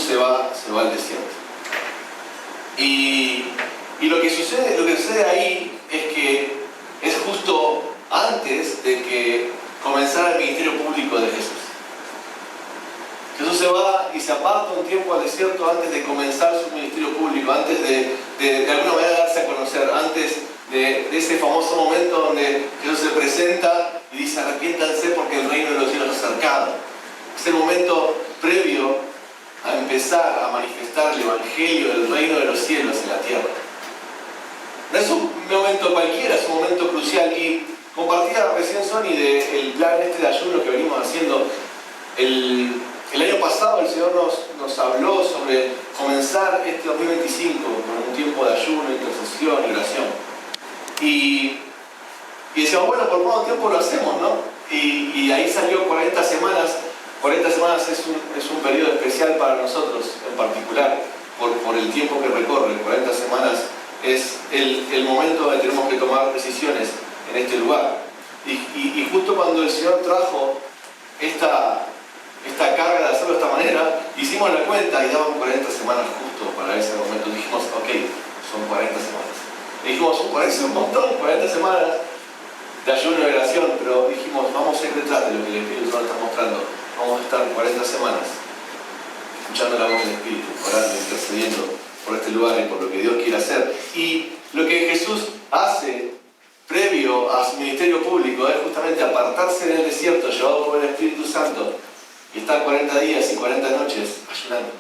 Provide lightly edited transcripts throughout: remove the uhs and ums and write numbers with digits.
se va al desierto. Y lo que sucede ahí es que es justo antes de que comenzara el ministerio público de Jesús. Jesús se va y se aparta un tiempo al desierto antes de comenzar su ministerio público, antes de alguna manera darse a conocer, antes de ese famoso momento donde Jesús se presenta y dice: arrepiéntanse porque el reino de los cielos es acercado. Es el momento previo a empezar a manifestar el evangelio del reino de los cielos en la tierra. No es un momento cualquiera, es un momento crucial. Y compartía recién Sony del plan de ayuno que venimos haciendo. El año pasado el Señor nos habló sobre comenzar este 2025 con un tiempo de ayuno, intercesión y oración. Y decíamos, bueno, ¿por cuánto tiempo lo hacemos, no? Y ahí salió 40 semanas. 40 semanas es un periodo especial para nosotros en particular, por el tiempo que recorre. 40 semanas es el momento donde tenemos que tomar decisiones en este lugar. Y justo cuando el Señor trajo esta carga de hacerlo de esta manera, hicimos la cuenta y daban 40 semanas justo para ese momento. Dijimos, ok, son 40 semanas. Y dijimos, parece un montón, 40 semanas de ayuno y oración, pero dijimos, vamos a ir detrás de lo que el Espíritu nos está mostrando. Vamos a estar 40 semanas escuchando la voz del Espíritu, orando, intercediendo por este lugar y por lo que Dios quiere hacer. Y lo que Jesús hace previo a su ministerio público es justamente apartarse en el desierto, llevado por el Espíritu Santo, y estar 40 días y 40 noches ayunando.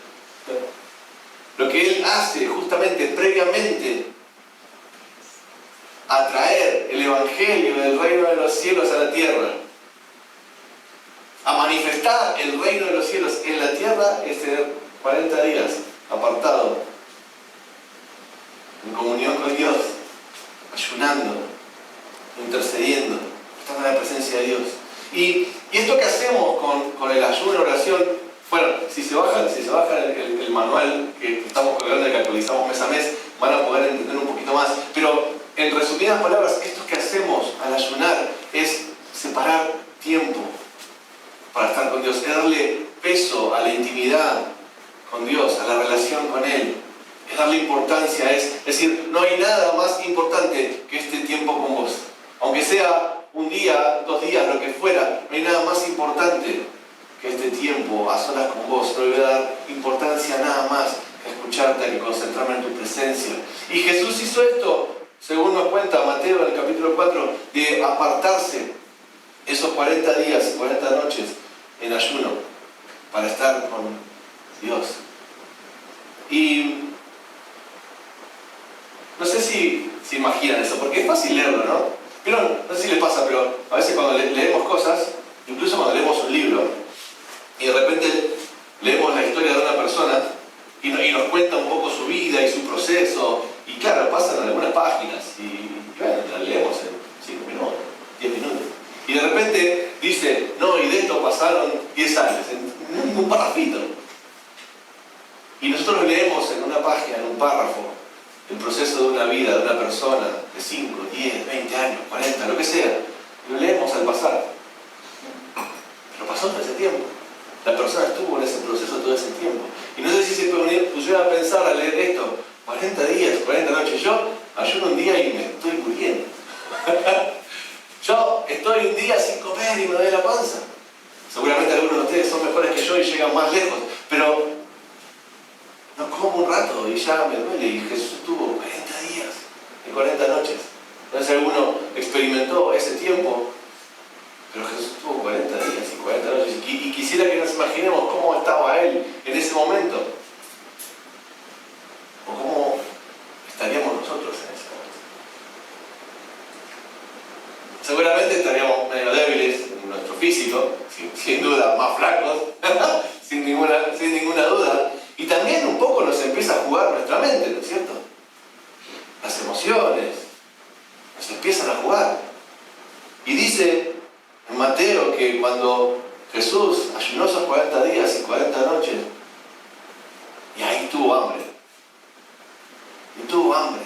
Lo que Él hace justamente previamente a traer el evangelio del reino de los cielos a la tierra, a manifestar el reino de los cielos en la tierra, es tener 40 días apartado, en comunión con Dios, ayunando, intercediendo, estando en la presencia de Dios. Y esto que hacemos con el ayuno y oración, bueno, si se baja el manual que estamos colgando y que actualizamos mes a mes, van a poder entender un poquito más. Pero en resumidas palabras, esto que hacemos al ayunar es separar tiempo para estar con Dios, es darle peso a la intimidad con Dios, a la relación con Él, es darle importancia, es decir, no hay nada más importante que este tiempo con vos. Aunque sea un día, 2 días, lo que fuera, no hay nada más importante que este tiempo a solas con vos. No le voy a dar importancia a nada más que escucharte, que concentrarme en tu presencia. Y Jesús hizo esto, según nos cuenta Mateo en el capítulo 4, de apartarse esos 40 días y 40 noches en ayuno para estar con Dios. Y no sé si se imaginan eso, porque es fácil leerlo, ¿no? Pero no sé si les pasa, pero a veces cuando leemos cosas, incluso cuando leemos un libro, y de repente leemos la historia de una persona y nos cuenta un poco su vida y su proceso, y claro, pasan algunas páginas, y bueno, la leemos en 5 minutos, 10 minutos. Y de repente dice, no, y de esto pasaron 10 años, en un parrafito. Y nosotros lo leemos en una página, en un párrafo, el proceso de una vida, de una persona, de 5, 10, 20 años, 40, lo que sea. Lo leemos al pasar. Pero pasó todo ese tiempo. La persona estuvo en ese proceso todo ese tiempo. Y no sé si se pusieron a pensar al leer esto, 40 días, 40 noches. Yo ayuno un día y me estoy muriendo. Yo estoy un día sin comer y me duele la panza. Seguramente algunos de ustedes son mejores que yo y llegan más lejos, pero no como un rato y ya me duele. Y Jesús estuvo 40 días y 40 noches. No sé si alguno experimentó ese tiempo, pero Jesús estuvo 40 días y 40 noches. Y quisiera que nos imaginemos cómo estaba Él en ese momento. O cómo estaríamos nosotros en ese momento. Seguramente estaríamos medio débiles en nuestro físico, sin duda, más flacos, sin ninguna duda. Y también un poco nos empieza a jugar nuestra mente, ¿no es cierto? Las emociones nos empiezan a jugar. Y dice en Mateo que cuando Jesús ayunó esos 40 días y 40 noches, y ahí tuvo hambre. Y tuvo hambre.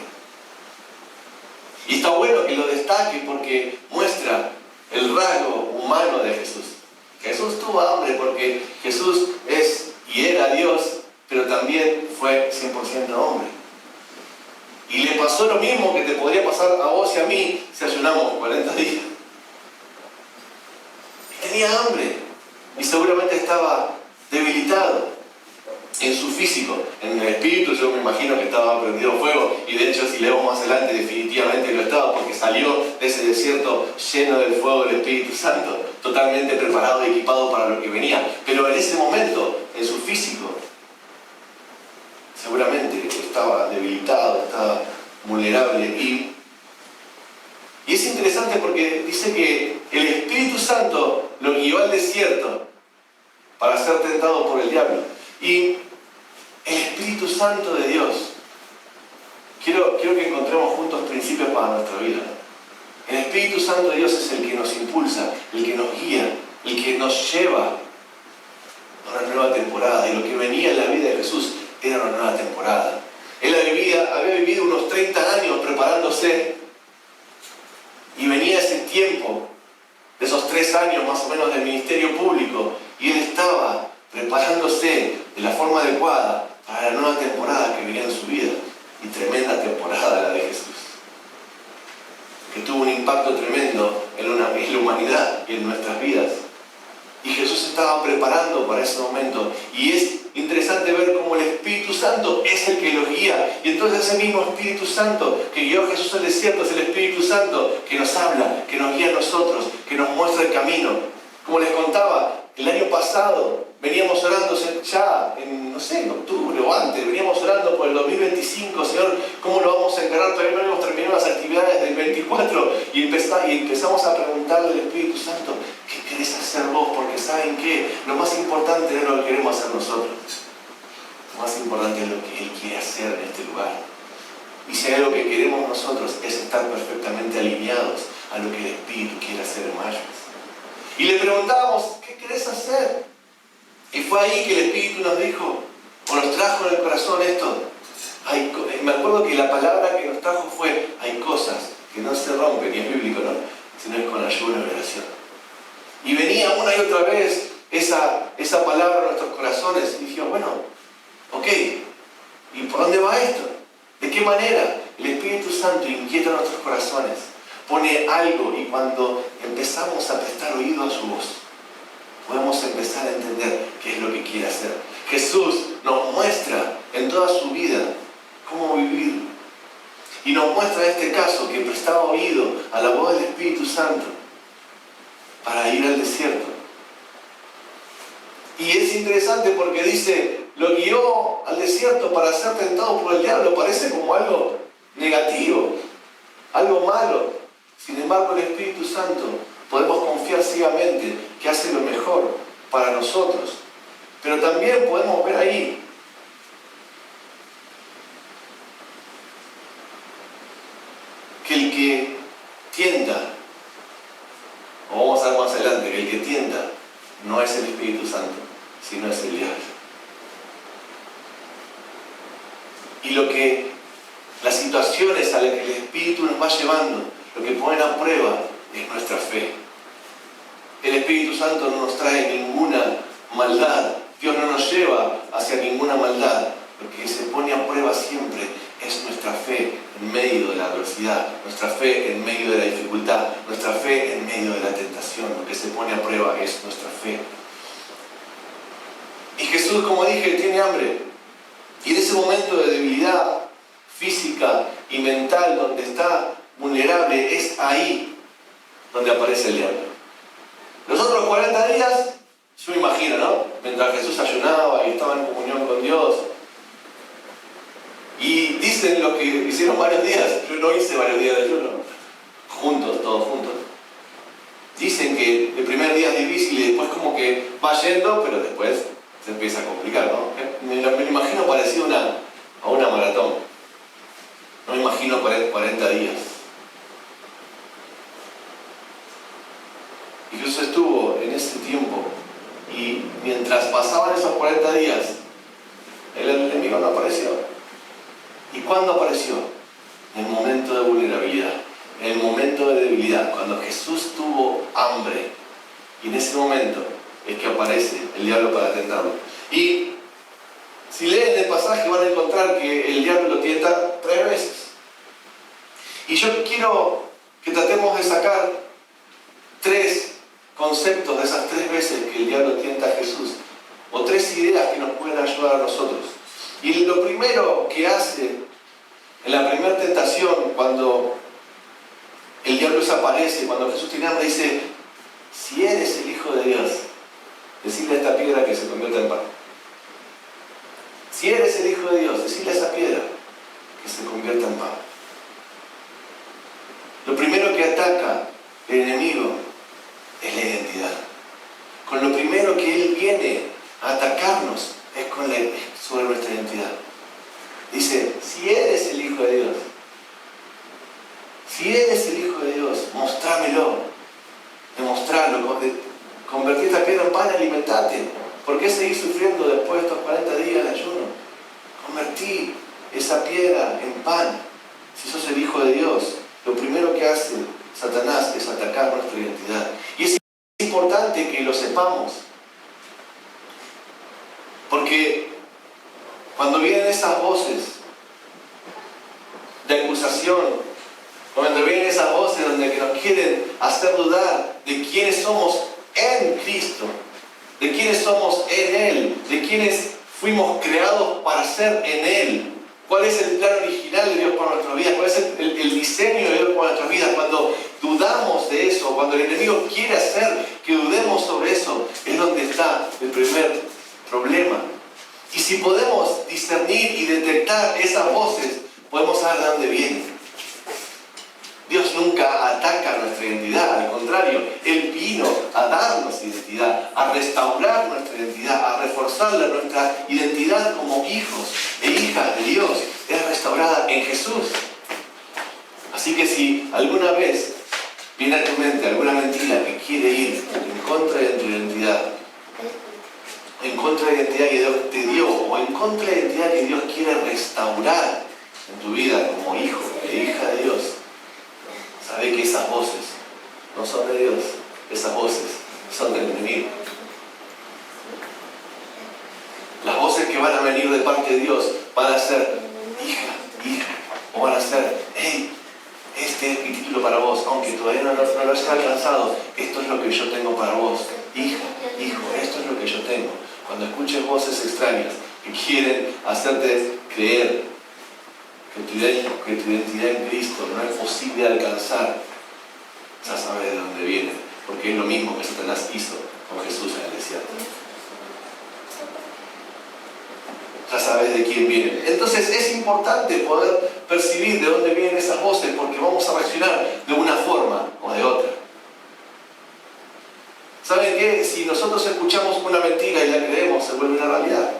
Y está bueno que lo destaque porque muestra el rasgo humano de Jesús. Jesús tuvo hambre porque Jesús es y era Dios, pero también fue 100% hombre. Y le pasó lo mismo que te podría pasar a vos y a mí si ayunamos 40 días. Tenía hambre y seguramente estaba debilitado en su físico. En el espíritu yo me imagino que estaba prendido fuego, y de hecho si leemos más adelante definitivamente lo estaba, porque salió de ese desierto lleno del fuego del Espíritu Santo, totalmente preparado y equipado para lo que venía. Pero en ese momento, en su físico, seguramente estaba debilitado, estaba vulnerable. Y es interesante porque dice que el Espíritu Santo lo guió al desierto para ser tentado por el diablo. Y el Espíritu Santo de Dios, quiero que encontremos juntos principios para nuestra vida. El Espíritu Santo de Dios es el que nos impulsa, el que nos guía, el que nos lleva a una nueva temporada. Y lo que venía en la vida de Jesús era una nueva temporada. Él había vivido unos 30 años preparándose, y venía ese tiempo de esos 3 años más o menos del ministerio público, y él estaba preparándose de la forma adecuada para la nueva temporada que venía en su vida. Y tremenda temporada la de Jesús, que tuvo un impacto tremendo en la humanidad y en nuestras vidas. Y Jesús estaba preparando para ese momento. Y es interesante ver cómo el Espíritu Santo es el que los guía. Y entonces ese mismo Espíritu Santo que guió a Jesús al desierto es el Espíritu Santo que nos habla, que nos guía a nosotros, que nos muestra el camino. Como les contaba, el año pasado veníamos orando ya en octubre o antes, veníamos orando por el 2025, Señor, ¿cómo lo vamos a encarar? Todavía no hemos terminado las actividades del 24 y empezamos a preguntarle al Espíritu Santo, ¿qué querés hacer vos? Porque ¿saben qué? Lo más importante no es lo que queremos hacer nosotros. Lo más importante es lo que Él quiere hacer en este lugar. Y si hay algo que queremos nosotros es estar perfectamente alineados a lo que el Espíritu quiere hacer en Mayas. Y le preguntábamos, ¿qué querés hacer? Y fue ahí que el Espíritu nos dijo, o nos trajo en el corazón esto. Me acuerdo que la palabra que nos trajo fue, hay cosas que no se rompen, y es bíblico, ¿no? Sino es con ayuno y oración. Y venía una y otra vez esa palabra en nuestros corazones, y dijimos, bueno, ok, ¿y por dónde va esto? ¿De qué manera el Espíritu Santo inquieta nuestros corazones? Pone algo, y cuando empezamos a prestar oído a su voz, podemos empezar a entender qué es lo que quiere hacer. Jesús nos muestra en toda su vida cómo vivir. Y nos muestra en este caso que prestaba oído a la voz del Espíritu Santo para ir al desierto. Y es interesante porque dice, lo guió al desierto para ser tentado por el diablo. Parece como algo negativo, algo malo. Sin embargo, el Espíritu Santo podemos confiar ciegamente que hace lo mejor para nosotros. Pero también podemos ver ahí que el que tienta, o vamos a ver más adelante, que el que tienta no es el Espíritu Santo, sino es el diablo. Y las situaciones a las que el Espíritu nos va llevando, lo que ponen a prueba es nuestra fe. El Espíritu Santo no nos trae ninguna maldad. Dios no nos lleva hacia ninguna maldad. Lo que se pone a prueba siempre es nuestra fe en medio de la adversidad, nuestra fe en medio de la dificultad, nuestra fe en medio de la tentación. Lo que se pone a prueba es nuestra fe. Y Jesús, como dije, tiene hambre. Y en ese momento de debilidad física y mental, donde está vulnerable, es ahí donde aparece el diablo. Los otros 40 días, yo me imagino, ¿no? Mientras Jesús ayunaba y estaba en comunión con Dios. Y dicen los que hicieron varios días, yo no hice varios días de ayuno, todos juntos. Dicen que el primer día es difícil y después como que va yendo, pero después se empieza a complicar, ¿no? Me lo imagino parecido a una maratón. No me imagino 40 días. Y Jesús estuvo en ese tiempo, y mientras pasaban esos 40 días, el enemigo no apareció. ¿Y cuándo apareció? En el momento de vulnerabilidad, en el momento de debilidad, cuando Jesús tuvo hambre. Y en ese momento es que aparece el diablo para tentarlo. Y Si leen el pasaje van a encontrar que el diablo lo tienta 3 veces. Y yo quiero que tratemos de sacar 3 conceptos de esas 3 veces que el diablo tienta a Jesús, o 3 ideas que nos pueden ayudar a nosotros. Y lo primero que hace en la primera tentación, cuando el diablo desaparece, cuando Jesús tiene hambre, dice: si eres el Hijo de Dios, decirle a esta piedra que se convierta en pan. Si eres el Hijo de Dios, decirle a esa piedra que se convierta en pan. Lo primero que ataca el enemigo es la identidad. Con lo primero que él viene a atacarnos es sobre nuestra identidad. Dice: si eres el Hijo de Dios, si eres el Hijo de Dios, mostrámelo, demostrarlo, convertir esta piedra en pan y alimentate. ¿Por qué seguir sufriendo después de estos 40 días de ayuno? Convertí esa piedra en pan. Si sos el Hijo de Dios, lo primero que hace Satanás es atacar nuestra identidad. Y es importante que lo sepamos, porque cuando vienen esas voces de acusación, cuando vienen esas voces donde nos quieren hacer dudar de quiénes somos en Cristo, de quiénes somos en Él, de quiénes fuimos creados para ser en Él, cuál es el plan original de Dios para nuestras vidas, cuál es el diseño de Dios para nuestras vidas. Cuando dudamos de eso, cuando el enemigo quiere hacer que dudemos sobre eso, es donde está el primer problema. Y si podemos discernir y detectar esas voces, podemos saber de dónde vienen. Dios nunca ataca nuestra identidad, al contrario, Él vino a darnos identidad, a restaurar nuestra identidad, a reforzarla. Nuestra identidad como hijos e hijas de Dios es restaurada en Jesús. Así que si alguna vez viene a tu mente alguna mentira que quiere ir en contra de tu identidad, en contra de la identidad que Dios te dio, o en contra de la identidad que Dios quiere restaurar en tu vida como hijo e hija de Dios, sabe que esas voces no son de Dios, esas voces son del enemigo. Las voces que van a venir de parte de Dios van a ser: hija, o van a ser: hey, este es mi título para vos, aunque todavía no lo hayas alcanzado, esto es lo que yo tengo para vos. Hija, hijo, esto es lo que yo tengo. Cuando escuches voces extrañas que quieren hacerte creer que tu identidad en Cristo no es posible alcanzar, ya sabes de dónde viene, porque es lo mismo que Satanás hizo con Jesús en el desierto. Ya sabes de quién viene. Entonces es importante poder percibir de dónde vienen esas voces, porque vamos a reaccionar de una forma o de otra. ¿Saben qué? Si nosotros escuchamos una mentira y la creemos, se vuelve una realidad.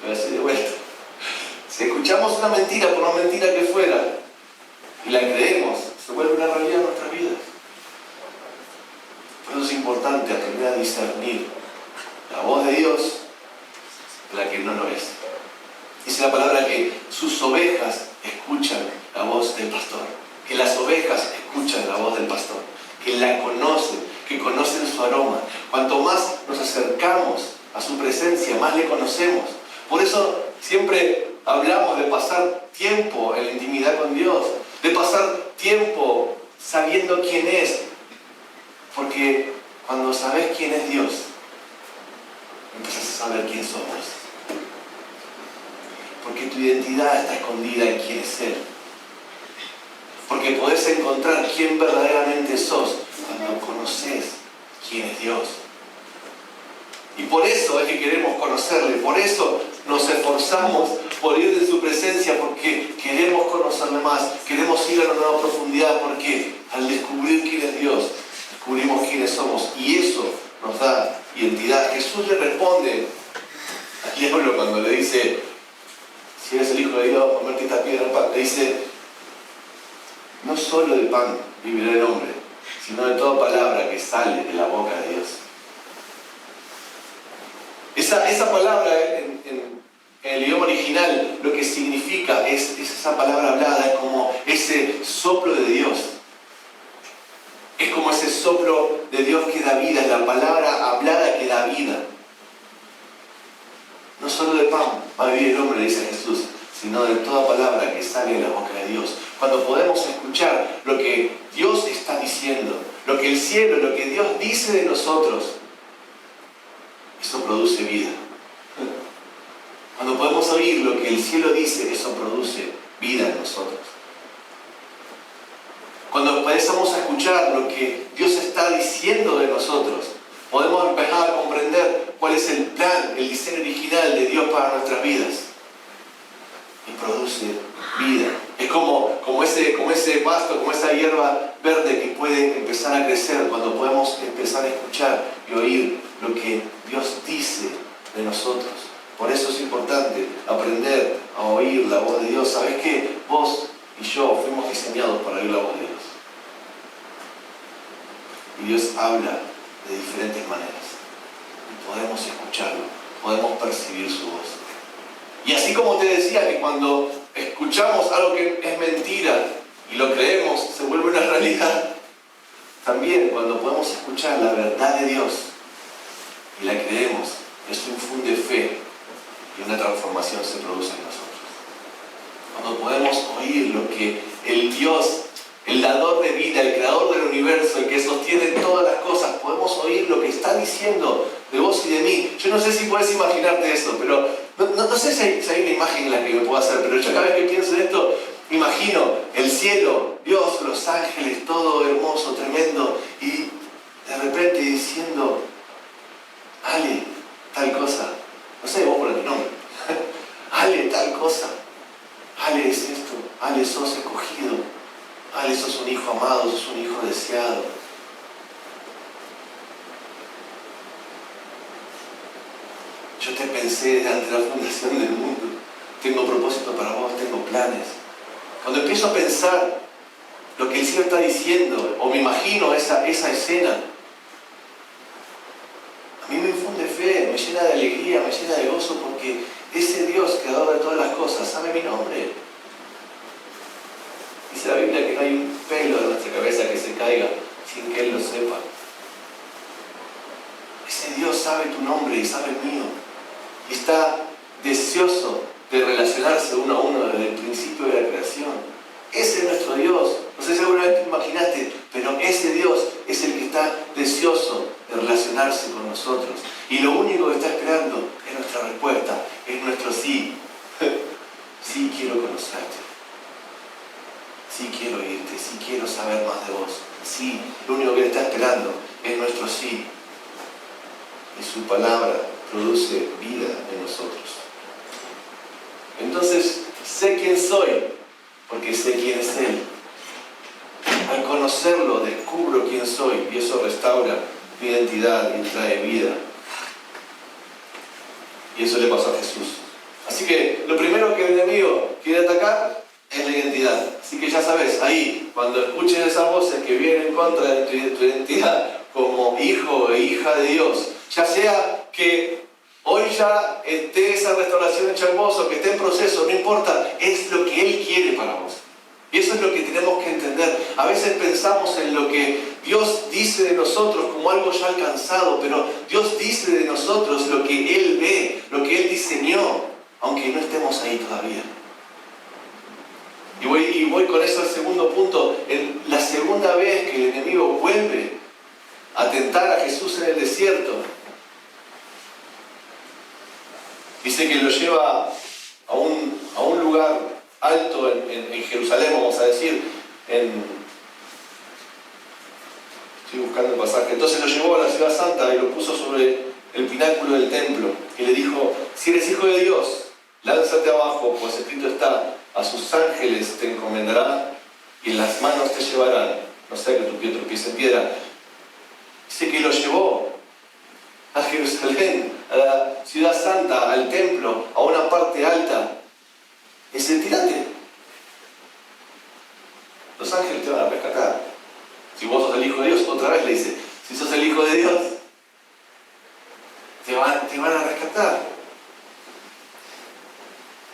Voy a decir de vuelta. Si escuchamos una mentira, por una mentira que fuera, y la creemos, se vuelve una realidad en nuestras vidas. Por eso es importante aprender a discernir la voz de Dios de la que no lo es. Dice la palabra que sus ovejas escuchan la voz del pastor, que las ovejas escuchan la voz del pastor, que la conocen, que conocen su aroma. Cuanto más nos acercamos a su presencia, más le conocemos. Por eso siempre hablamos de pasar tiempo en la intimidad con Dios, de pasar tiempo sabiendo quién es. Porque cuando sabes quién es Dios, empiezas a saber quién somos. Porque tu identidad está escondida en quién es Él. Porque podés encontrar quién verdaderamente sos cuando conoces quién es Dios. Y por eso es que queremos conocerle, por eso nos esforzamos por ir de su presencia, porque queremos conocerle más, queremos ir a una nueva profundidad, porque al descubrir quién es Dios, descubrimos quiénes somos, y eso nos da identidad. Jesús le responde al diablo cuando le dice: si eres el Hijo de Dios, convierte esta piedra en pan. Le dice: no solo de pan vivirá el hombre, sino de toda palabra que sale de la boca de Dios. Esa palabra en el idioma original lo que significa es esa palabra hablada, es como ese soplo de Dios. Es como ese soplo de Dios que da vida, es la palabra hablada que da vida. solo de pan va a vivir el hombre, dice Jesús, sino de toda palabra que sale de la boca de Dios. Cuando podemos escuchar lo que Dios está diciendo, lo que el cielo, lo que Dios dice de nosotros, eso produce vida. Cuando podemos oír lo que el cielo dice, eso produce vida en nosotros. Cuando empezamos a escuchar lo que Dios está diciendo de nosotros, podemos empezar a comprender cuál es el plan, el diseño original de Dios para nuestras vidas. Y produce vida. Es como ese pasto, como esa hierba verde que puede empezar a crecer cuando podemos empezar a escuchar y oír lo que Dios dice de nosotros. Por eso es importante aprender a oír la voz de Dios. ¿Sabés qué? Vos y yo fuimos diseñados para oír la voz de Dios. Y Dios habla de diferentes maneras. Y podemos escucharlo, podemos percibir su voz. Y así como te decía que cuando escuchamos algo que es mentira y lo creemos, se vuelve una realidad, también cuando podemos escuchar la verdad de Dios y la creemos, eso infunde fe y una transformación se produce en nosotros. Cuando podemos oír lo que el Dios, el dador de vida, el creador del universo, el que sostiene todas las cosas, podemos oír lo que está diciendo de vos y de mí. Yo no sé si puedes imaginarte eso, pero no sé si hay una imagen en la que me puedo hacer, pero yo cada vez que pienso en esto, imagino el cielo, Dios, los ángeles, todo hermoso, tremendo, y de repente diciendo, Ale, tal cosa. No sé, vos por tu nombre. Ale, tal cosa. Ale es esto. Ale, sos escogido. Ale, sos un hijo amado, sos un hijo deseado. Yo te pensé desde antes de la fundación del mundo. Tengo propósito para vos, tengo planes. Cuando empiezo a pensar lo que el cielo está diciendo, o me imagino esa escena, a mí me infunde fe, me llena de alegría, me llena de gozo, porque ese Dios, creador de todas las cosas, sabe mi nombre. Dice la Biblia que no hay un pelo de nuestra cabeza que se caiga sin que Él lo sepa. Ese Dios sabe tu nombre y sabe el mío. Y está deseoso de relacionarse uno a uno desde el principio de la creación. Ese es nuestro Dios. No sé si alguna vez te imaginaste, pero ese Dios es el que está deseoso de relacionarse con nosotros. Y lo único que está esperando es nuestra respuesta, es nuestro sí. Sí quiero conocerte. Sí quiero oírte, sí quiero saber más de vos. Sí, lo único que Él está esperando es nuestro sí. Y su palabra produce vida en nosotros. Entonces, sé quién soy, porque sé quién es Él. Al conocerlo, descubro quién soy, y eso restaura mi identidad y trae vida. Y eso le pasó a Jesús. Así que lo primero que el enemigo quiere atacar es la identidad. Así que ya sabes, ahí, cuando escuches esas voces que vienen en contra de tu identidad como hijo e hija de Dios, ya sea que hoy ya esté esa restauración hecha en vos o que esté en proceso, no importa, es lo que Él quiere para vos. Y eso es lo que tenemos que entender. A veces pensamos en lo que Dios dice de nosotros como algo ya alcanzado, pero Dios dice de nosotros lo que Él ve, lo que Él diseñó, aunque no estemos ahí todavía. Y voy con eso al segundo punto. La segunda vez que el enemigo vuelve a tentar a Jesús en el desierto, dice que lo lleva a un lugar alto en Jerusalén, vamos a decir, estoy buscando el pasaje. Entonces lo llevó a la ciudad santa y lo puso sobre el pináculo del templo y le dijo: si eres hijo de Dios, lánzate abajo, pues escrito está: a sus ángeles te encomendará y en las manos te llevarán, no sea que tu pie tropiece en piedra. Dice que lo llevó a Jerusalén, a la ciudad santa, al templo, a una parte alta. Y dice: tírate. Los ángeles te van a rescatar. Si vos sos el hijo de Dios, otra vez le dice: si sos el hijo de Dios, te van a rescatar.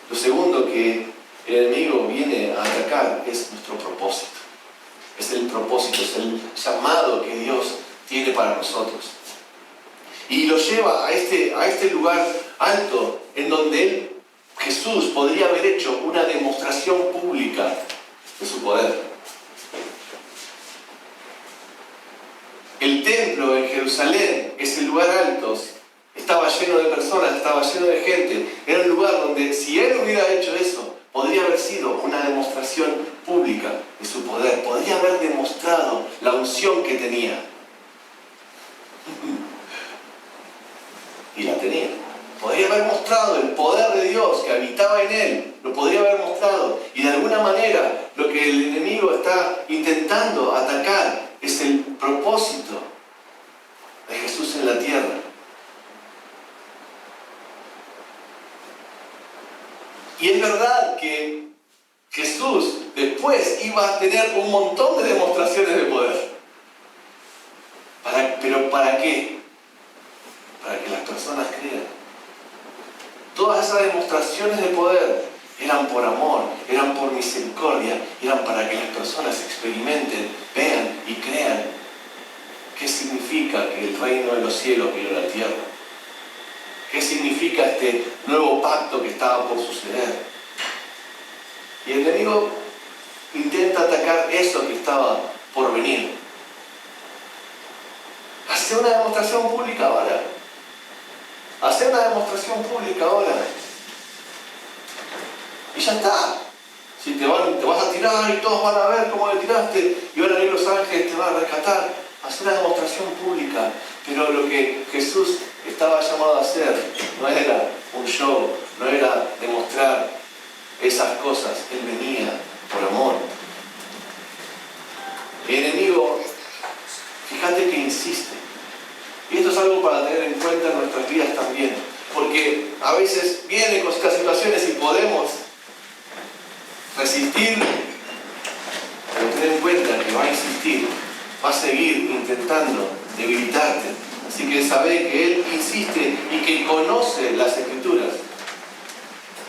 Lo segundo que el enemigo viene a atacar es nuestro propósito. Es el propósito, es el llamado que Dios tiene para nosotros. Y lo lleva a este lugar alto en donde Jesús podría haber hecho una demostración pública de su poder. El templo en Jerusalén, ese lugar alto, estaba lleno de personas, estaba lleno de gente. Era un lugar donde, si él hubiera hecho eso, podría haber sido una demostración pública de su poder. Podría haber demostrado la unción que tenía. Y la tenía. Podría haber mostrado el poder de Dios que habitaba en él. Lo podría haber mostrado. Y de alguna manera, lo que el enemigo está intentando atacar es el propósito de Jesús en la tierra. Y es verdad que Jesús después iba a tener un montón de demostraciones de poder. ¿Pero para qué? Para que las personas crean. Todas esas demostraciones de poder eran por amor, eran por misericordia, eran para que las personas experimenten, vean y crean qué significa que el reino de los cielos vino a la tierra. ¿Qué significa este nuevo pacto que estaba por suceder? Y el enemigo intenta atacar eso que estaba por venir. Hacer una demostración pública ahora. Hacer una demostración pública ahora. Y ya está. Si te vas a tirar y todos van a ver cómo le tiraste y van a venir los ángeles, te van a rescatar. Hacer una demostración pública. Pero lo que Jesús estaba llamado a hacer no era un show, no era demostrar esas cosas. Él venía por amor. El enemigo, fíjate que insiste. Y esto es algo para tener en cuenta en nuestras vidas también. Porque a veces vienen con estas situaciones y podemos resistir, pero ten en cuenta que va a insistir, va a seguir intentando debilitarte. Así que sabe que Él insiste y que conoce las Escrituras.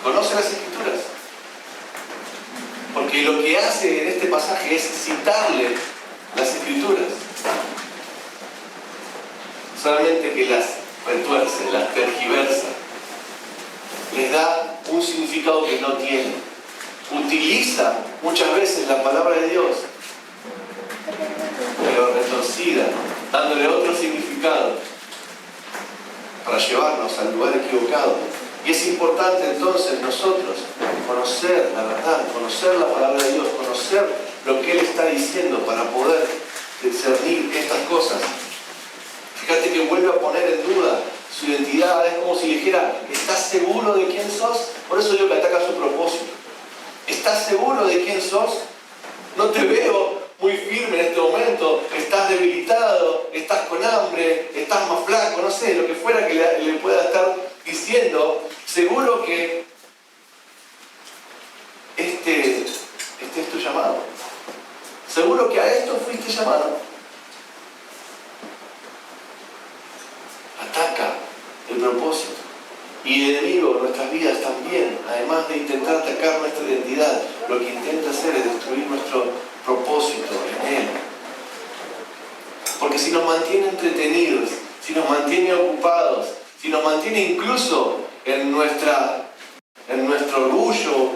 Conoce las Escrituras. Porque lo que hace en este pasaje es citarle las Escrituras. Solamente que las retuerce, las tergiversa. Les da un significado que no tiene. Utiliza muchas veces la palabra de Dios, pero retorcida, dándole otro significado para llevarnos al lugar equivocado. Y es importante entonces nosotros conocer la verdad, conocer la palabra de Dios, conocer lo que Él está diciendo para poder discernir estas cosas. Fíjate que vuelve a poner en duda su identidad. Es como si dijera, ¿estás seguro de quién sos? Por eso digo que ataca su propósito. ¿Estás seguro de quién sos? No te veo muy firme en este momento. Estás debilitado, estás con hambre, estás más flaco, no sé, lo que fuera que le pueda estar diciendo. Seguro que este es tu llamado. Seguro que a esto fuiste llamado. Ataca el propósito. Y el enemigo en nuestras vidas también, además de intentar atacar nuestra identidad, lo que intenta hacer es destruir nuestro propósito en Él. Porque si nos mantiene entretenidos, si nos mantiene ocupados, si nos mantiene incluso en nuestro orgullo,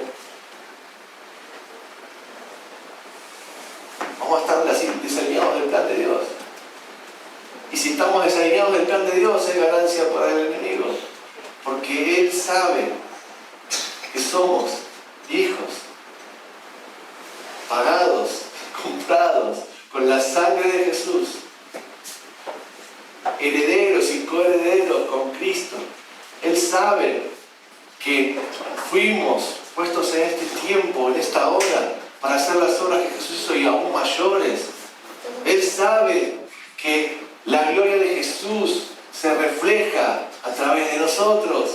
vamos a estar desalineados del plan de Dios. Y si estamos desalineados del plan de Dios, es ganancia para el enemigo. Porque Él sabe que somos hijos, pagados, comprados con la sangre de Jesús, herederos y coherederos con Cristo. Él sabe que fuimos puestos en este tiempo, en esta hora, para hacer las obras que Jesús hizo y aún mayores. Él sabe que la gloria de Jesús se refleja a través de nosotros.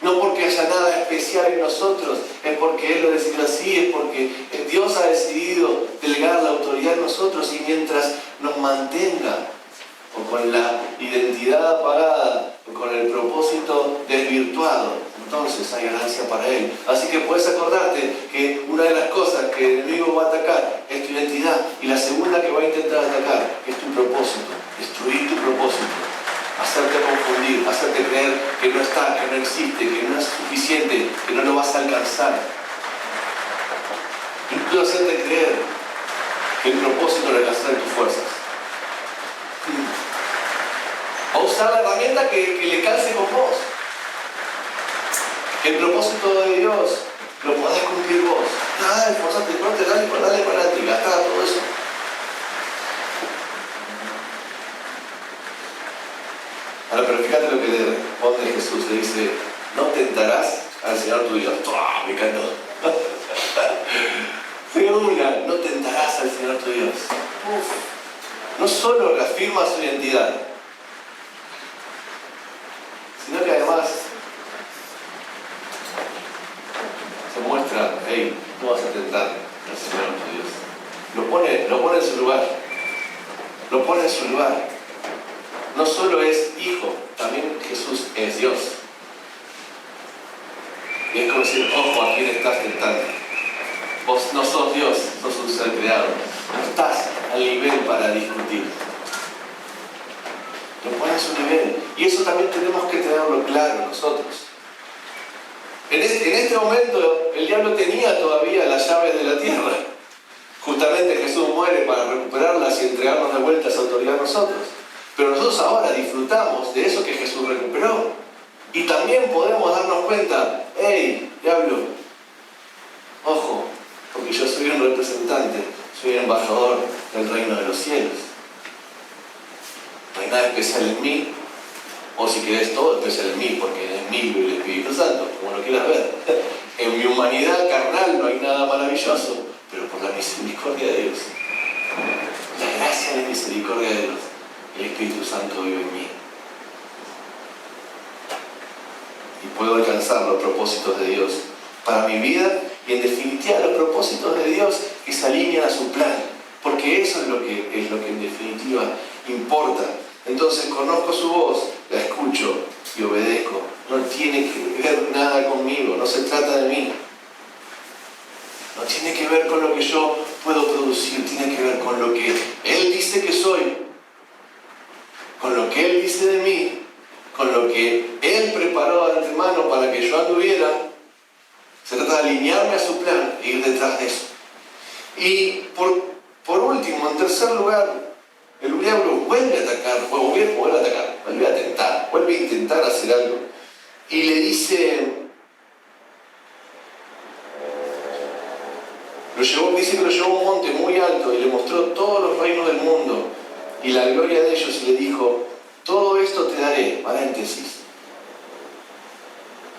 No porque haya nada especial en nosotros, es porque Él lo decidió así, es porque Dios ha decidido delegar la autoridad en nosotros, y mientras nos mantenga o con la identidad apagada o con el propósito desvirtuado, entonces hay ganancia para Él. Así que puedes acordarte que una de las cosas que el enemigo va a atacar es tu identidad, y la segunda que va a intentar atacar es tu propósito, destruir tu propósito, hacerte confundir, hacerte creer que no está, que no existe, que no es suficiente, que no lo vas a alcanzar. Incluso hacerte creer que el propósito lo alcanzar en tus fuerzas. A usar la herramienta que le calce con vos. Que el propósito de Dios lo podés cumplir vos. Esforzate, corte, dale para adelante, gastá todo eso. Ahora, pero fíjate lo que le responde Jesús. Le dice, no tentarás al Señor tu Dios. ¡Oh, me encantó! Segura, no tentarás al Señor tu Dios. No solo reafirma su identidad, sino que además se muestra, hey, no vas a tentar al Señor tu Dios. Lo pone en su lugar. Lo pone en su lugar. No solo es hijo, también Jesús es Dios. Y es como decir, ojo, ¿a quién estás tentando? Vos no sos Dios, sos un ser creado. No estás al nivel para discutir. Lo pone en su nivel. Y eso también tenemos que tenerlo claro nosotros. En este momento, el diablo tenía todavía las llaves de la tierra. Justamente Jesús muere para recuperarlas y entregarnos de vuelta esa autoridad a nosotros. Pero nosotros ahora disfrutamos de eso que Jesús recuperó. Y también podemos darnos cuenta, hey, diablo, ojo, porque yo soy un representante, soy un embajador del reino de los cielos. No hay nada especial en mí, o si querés todo especial en mí, porque en mí vive el Espíritu Santo, como lo quieras ver. En mi humanidad carnal no hay nada maravilloso, pero por la misericordia de Dios, la gracia y la misericordia de Dios, el Espíritu Santo vive en mí. Y puedo alcanzar los propósitos de Dios para mi vida y en definitiva los propósitos de Dios que se alinean a su plan. Porque eso es lo que en definitiva importa. Entonces conozco su voz, la escucho y obedezco. No tiene que ver nada conmigo, no se trata de mí. No tiene que ver con lo que yo puedo producir, tiene que ver con lo que Él dice que soy, con lo que Él dice de mí, con lo que Él preparó de antemano para que yo anduviera. Se trata de alinearme a su plan e ir detrás de eso. Y por último, en tercer lugar, el diablo vuelve a atacar, vuelve a tentar, vuelve a intentar hacer algo. Y le dice, dice que lo llevó a un monte muy alto y le mostró todos los reinos del mundo y la gloria de ellos y le dijo, todo esto te daré, paréntesis.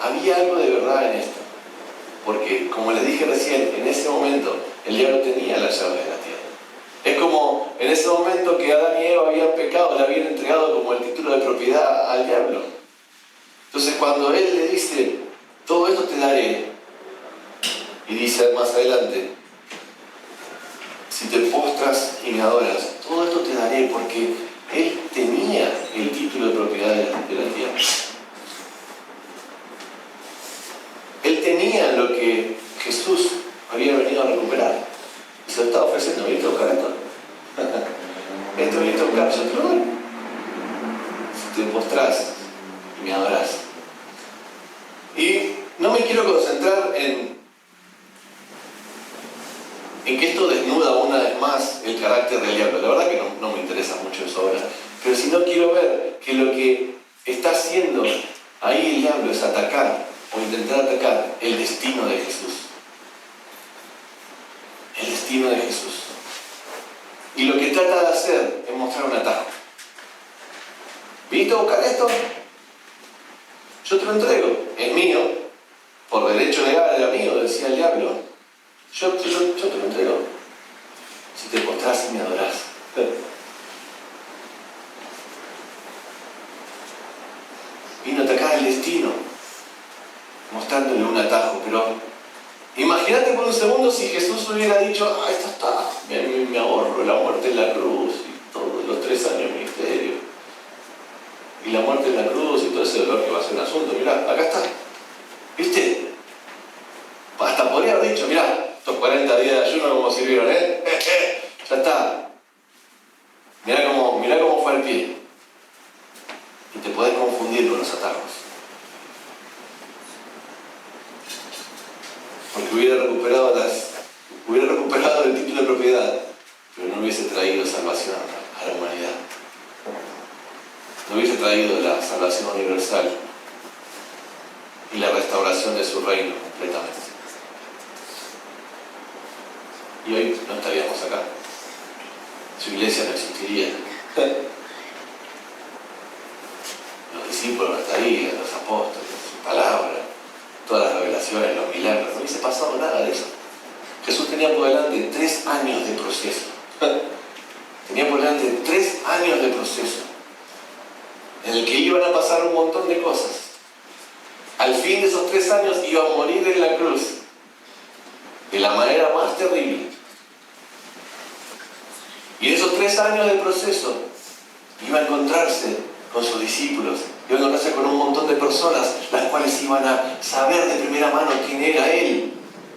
Había algo de verdad en esto, porque como les dije recién, en ese momento el diablo tenía las llaves de la tierra. Es como en ese momento que Adán y Eva habían pecado, le habían entregado como el título de propiedad al diablo. Entonces cuando él le dice, todo esto te daré, y dice más adelante, si te postras y me adoras, todo esto te daré, porque él tenía el título de propiedad de la tierra. Él tenía lo que Jesús había venido a recuperar. Y se lo estaba ofreciendo, ¿viniste a buscar esto? Esto viniste a buscar, yo te lo doy. Si te postrás y me adorás. Y no me quiero concentrar en que esto desnuda una vez más el carácter del diablo. La verdad que no me interesa mucho eso ahora. Pero si no, quiero ver que lo que está haciendo ahí el diablo es atacar o intentar atacar el destino de Jesús. El destino de Jesús. Y lo que trata de hacer es mostrar un atajo. ¿Viniste a buscar esto? Yo te lo entrego. Es mío. Por derecho legal era mío, decía el diablo. Yo te lo entrego. Si te postrás y me adorás. Vino a atacar el destino, mostrándole un atajo. Pero imagínate por un segundo si Jesús hubiera dicho, esto está, me ahorro la muerte en la cruz y todos los 3 años de ministerio. Y la muerte en la cruz y todo ese dolor que va a ser un asunto. Mirá, acá está. ¿Viste? Hasta podría haber dicho, mirá, estos 40 días de ayuno como sirvieron, ya está. Mirá cómo fue el pie. Y te podés confundir con los atajos. humanidad, pero no hubiese traído salvación a la humanidad. No hubiese traído la salvación universal y la restauración de su reino completamente. Y hoy no estaríamos acá. Su iglesia no existiría. Los discípulos no estarían, los apóstoles, su palabra, todas las revelaciones, los milagros. No hubiese pasado nada de eso. Jesús tenía por delante 3 años de proceso. Tenía por delante 3 años de proceso en el que iban a pasar un montón de cosas. Al fin de esos 3 años iba a morir en la cruz de la manera más terrible. Y en esos 3 años de proceso iba a encontrarse con sus discípulos, iba a encontrarse con un montón de personas, las cuales iban a saber de primera mano quién era Él.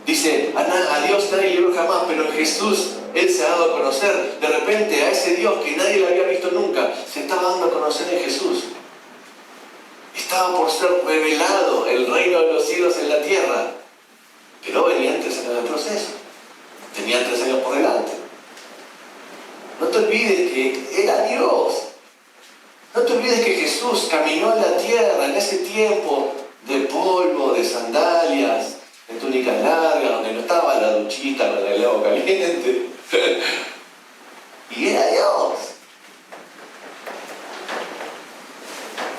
Dice, a Dios nadie le vio jamás, pero en Jesús Él se ha dado a conocer. De repente a ese Dios que nadie le había visto nunca, se estaba dando a conocer en Jesús. Estaba por ser revelado el reino de los cielos en la tierra. Pero venían 3 años de proceso. Tenían 3 años por delante. No te olvides que era Dios. No te olvides que Jesús caminó en la tierra en ese tiempo de polvo, de sandalias, de túnicas largas, donde no estaba la duchita con el agua caliente. Y era Dios.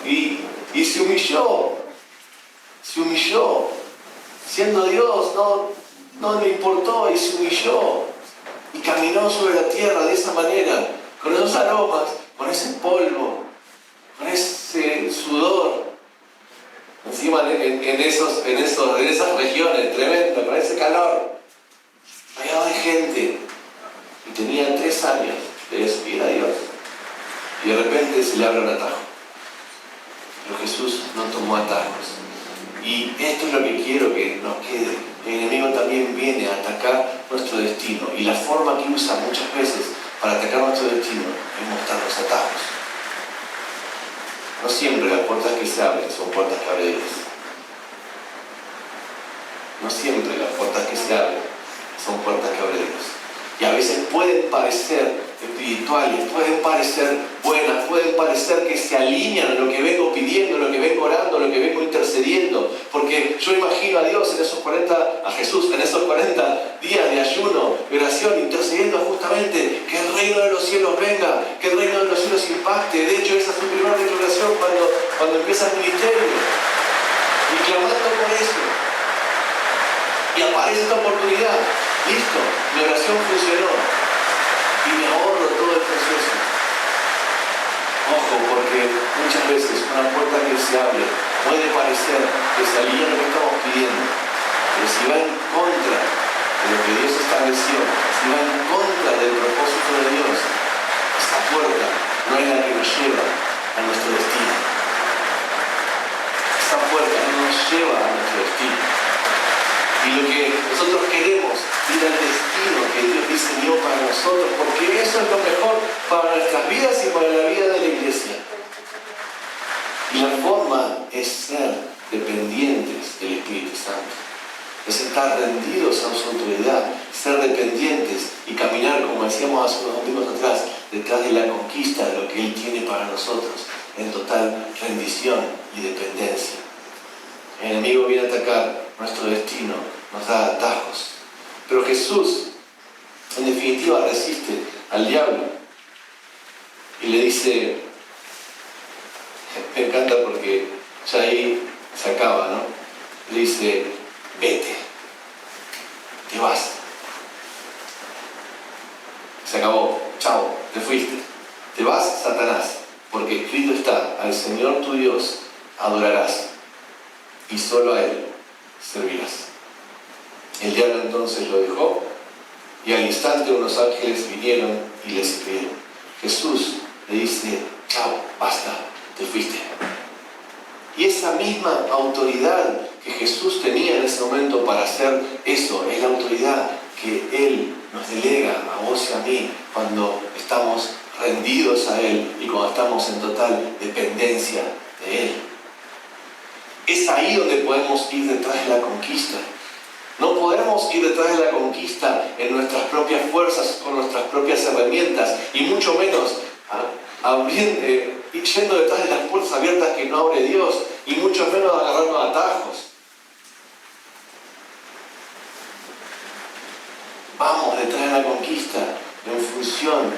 Y se humilló. Siendo Dios, no le importó y se humilló. Y caminó sobre la tierra de esa manera, con esos aromas, con ese polvo, con ese sudor. Encima en esas regiones, tremendo, con ese calor. Rodeado de gente. Y tenía 3 años de eso, y era Dios. Y de repente se le abre un atajo. Pero Jesús no tomó atajos. Y esto es lo que quiero que nos quede. El enemigo también viene a atacar nuestro destino. Y la forma que usa muchas veces para atacar nuestro destino es mostrarnos atajos. No siempre las puertas que se abren son puertas que abre Dios. No siempre las puertas que se abren son puertas que abre Dios. Y a veces pueden parecer espirituales, pueden parecer buenas, pueden parecer que se alinean a lo que vengo pidiendo, lo que vengo orando, lo que vengo intercediendo. Porque yo imagino a Dios a Jesús en esos 40 días de ayuno, de oración, intercediendo justamente que el reino de los cielos venga, que el reino de los cielos impacte. De hecho, esa es su primera declaración cuando empieza el ministerio. Y clamando por eso. Y aparece esta oportunidad. Listo, mi oración funcionó. Y me ahorro todo el proceso. Ojo, porque muchas veces una puerta que se abre puede parecer que se alinea lo que estamos pidiendo. Pero si va en contra de lo que Dios estableció, si va en contra del propósito de Dios, esta puerta no es la que nos lleva a nuestro destino. Esta puerta no nos lleva a nuestro destino. Y lo que nosotros queremos ir al destino que Dios diseñó para nosotros, porque eso es lo mejor para nuestras vidas y para la vida de la iglesia. Y la forma es ser dependientes del Espíritu Santo, es estar rendidos a su autoridad, ser dependientes y caminar, como decíamos hace unos domingos atrás, detrás de la conquista de lo que Él tiene para nosotros, en total rendición y dependencia. El enemigo viene a atacar nuestro destino, nos da atajos. Pero Jesús, en definitiva, resiste al diablo y le dice, me encanta porque ya ahí se acaba, ¿no? Le dice, vete, te vas. Se acabó, chao, te fuiste. Te vas, Satanás, porque escrito está, al Señor tu Dios adorarás y solo a Él servirás. El diablo entonces lo dejó y al instante unos ángeles vinieron y le sirvieron. Jesús le dice, chao, basta, te fuiste. Y esa misma autoridad que Jesús tenía en ese momento para hacer eso, es la autoridad que Él nos delega a vos y a mí cuando estamos rendidos a Él y cuando estamos en total dependencia de Él. Es ahí donde podemos ir detrás de la conquista. No podemos ir detrás de la conquista en nuestras propias fuerzas, con nuestras propias herramientas, y mucho menos yendo detrás de las puertas abiertas que no abre Dios, y mucho menos agarrando atajos. Vamos detrás de la conquista en función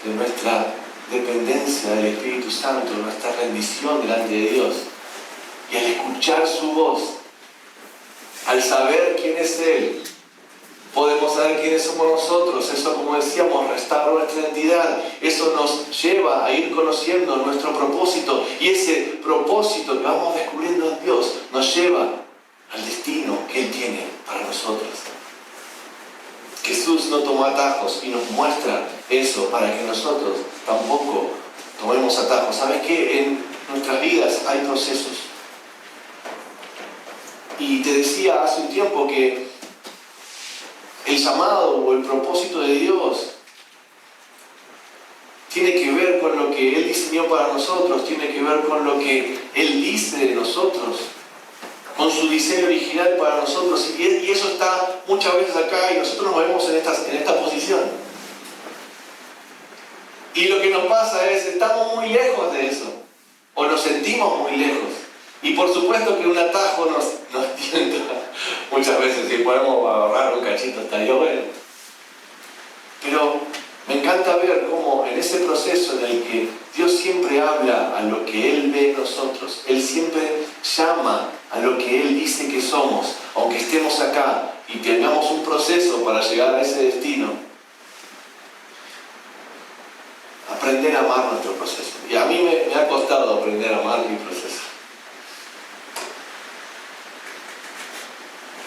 de nuestra dependencia del Espíritu Santo, nuestra rendición delante de Dios. Y al escuchar su voz, al saber quién es Él, podemos saber quiénes somos nosotros. Eso, como decíamos, restaura nuestra identidad. Eso nos lleva a ir conociendo nuestro propósito. Y ese propósito que vamos descubriendo en Dios nos lleva al destino que Él tiene para nosotros. Jesús no tomó atajos y nos muestra eso para que nosotros tampoco tomemos atajos. ¿Sabes qué? En nuestras vidas hay procesos. Y te decía hace un tiempo que el llamado o el propósito de Dios tiene que ver con lo que Él diseñó para nosotros, tiene que ver con lo que Él dice de nosotros, con su diseño original para nosotros. Y eso está muchas veces acá y nosotros nos vemos en esta posición. Y lo que nos pasa es, estamos muy lejos de eso, o nos sentimos muy lejos. Y por supuesto que un atajo nos tienta muchas veces, si podemos ahorrar un cachito estaría bueno. Pero me encanta ver cómo en ese proceso en el que Dios siempre habla a lo que Él ve en nosotros, Él siempre llama a lo que Él dice que somos, aunque estemos acá y tengamos un proceso para llegar a ese destino. Aprender a amar nuestro proceso. Y a mí me ha costado aprender a amar mi proceso.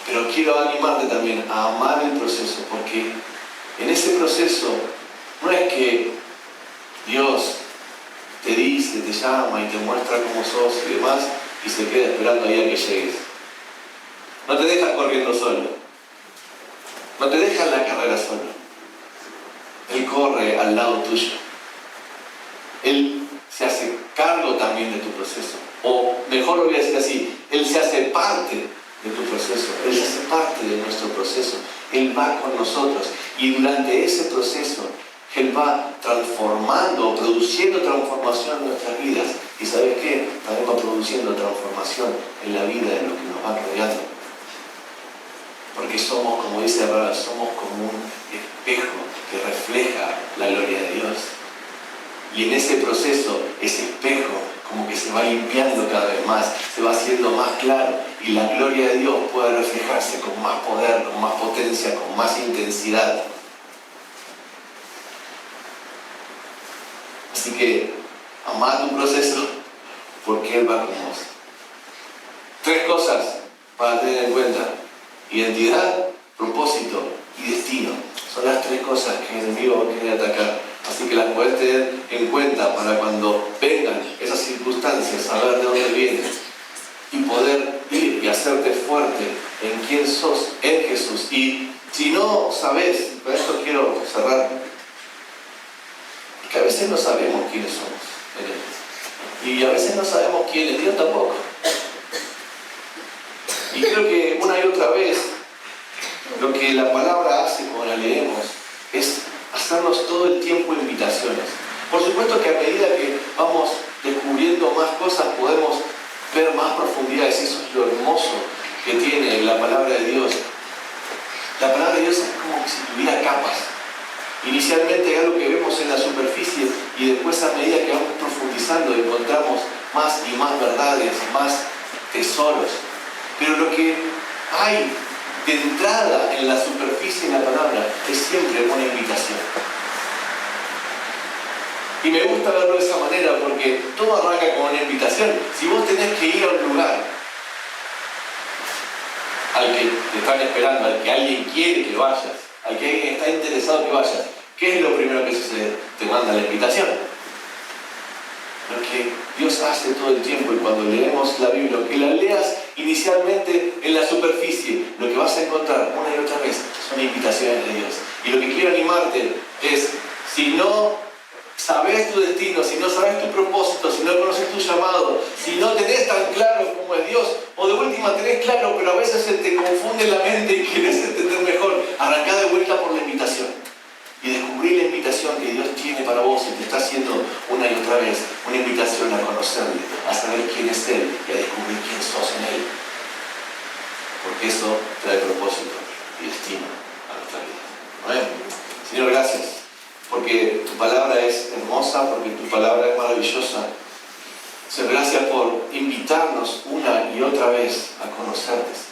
Pero quiero animarte también a amar el proceso, porque en ese proceso no es que Dios te dice, te llama y te muestra cómo sos y demás, y se queda esperando ahí a que llegues. No te deja corriendo solo. No te deja en la carrera solo. Él corre al lado tuyo. Él se hace cargo también de tu proceso. O mejor lo voy a decir así, Él se hace parte de tu proceso. Él se hace parte de nuestro proceso. Él va con nosotros. Y durante ese proceso, Él va transformando, produciendo transformación en nuestras vidas. Y ¿sabes qué? También va produciendo transformación en la vida de los que nos van rodeando. Porque somos, como dice la palabra, somos como un espejo que refleja la gloria de Dios. Y en ese proceso, ese espejo como que se va limpiando cada vez más, se va haciendo más claro, y la gloria de Dios puede reflejarse con más poder, con más potencia, con más intensidad. Así que, amad tu proceso, porque Él va con vos. 3 cosas para tener en cuenta: identidad, propósito y destino. Son las 3 cosas que el enemigo va a querer atacar. Así que las podés tener en cuenta para cuando vengan esas circunstancias, saber de dónde vienes y poder ir y hacerte fuerte en quién sos, en Jesús. Y si no sabés, con esto quiero cerrar, que a veces no sabemos quiénes somos en Él. Y a veces no sabemos quién es Dios tampoco. Y creo que una y otra vez lo que la palabra hace cuando la leemos es hacernos todo el tiempo invitaciones. Por supuesto que a medida que vamos descubriendo más cosas podemos ver más profundidades. Eso es lo hermoso que tiene la palabra de Dios. La palabra de Dios es como si tuviera capas. Inicialmente hay algo que vemos en la superficie y después, a medida que vamos profundizando, encontramos más y más verdades, más tesoros. Pero lo que hay de entrada en la superficie de la palabra es siempre una invitación. Y me gusta verlo de esa manera porque todo arranca con una invitación. Si vos tenés que ir a un lugar al que te están esperando, al que alguien quiere que vayas, al que alguien está interesado que vayas, ¿qué es lo primero que sucede? Te manda la invitación. Lo que Dios hace todo el tiempo, y cuando leemos la Biblia, que la leas inicialmente en la superficie, lo que vas a encontrar una y otra vez son invitaciones de Dios. Y lo que quiero animarte es, si sabes tu destino, si no sabes tu propósito, si no conoces tu llamado, si no tenés tan claro cómo es Dios, o de última tenés claro, pero a veces se te confunde la mente y querés entender mejor, arrancá de vuelta por la invitación. Y descubrí la invitación que Dios tiene para vos y te está haciendo una y otra vez una invitación a conocerle, a saber quién es Él y a descubrir quién sos en Él. Porque eso trae propósito y destino a nuestra vida. ¿Amén? Señor, gracias. Porque tu palabra es hermosa, porque tu palabra es maravillosa. Señor, gracias por invitarnos una y otra vez a conocerte, Señor.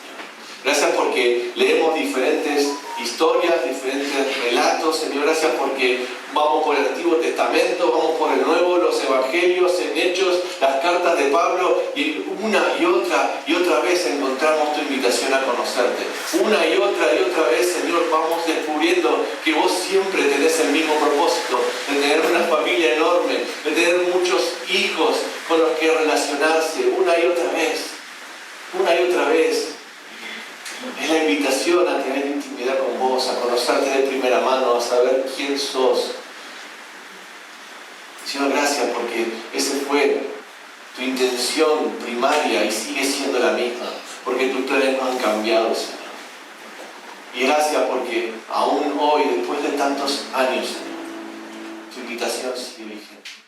Gracias porque leemos diferentes historias, diferentes relatos, Señor. Gracias porque vamos por el Antiguo Testamento, vamos por el Nuevo, los Evangelios, en Hechos, las cartas de Pablo, y una y otra vez encontramos tu invitación a conocerte. Una y otra vez, Señor, vamos descubriendo que vos siempre tenés el mismo propósito, de tener una familia enorme, de tener muchos hijos con los que relacionarse, una y otra vez. Es la invitación a tener intimidad con vos, a conocerte de primera mano, a saber quién sos. Señor, gracias porque esa fue tu intención primaria y sigue siendo la misma, porque tus planes no han cambiado, Señor. Y gracias porque aún hoy, después de tantos años, Señor, tu invitación sigue vigente.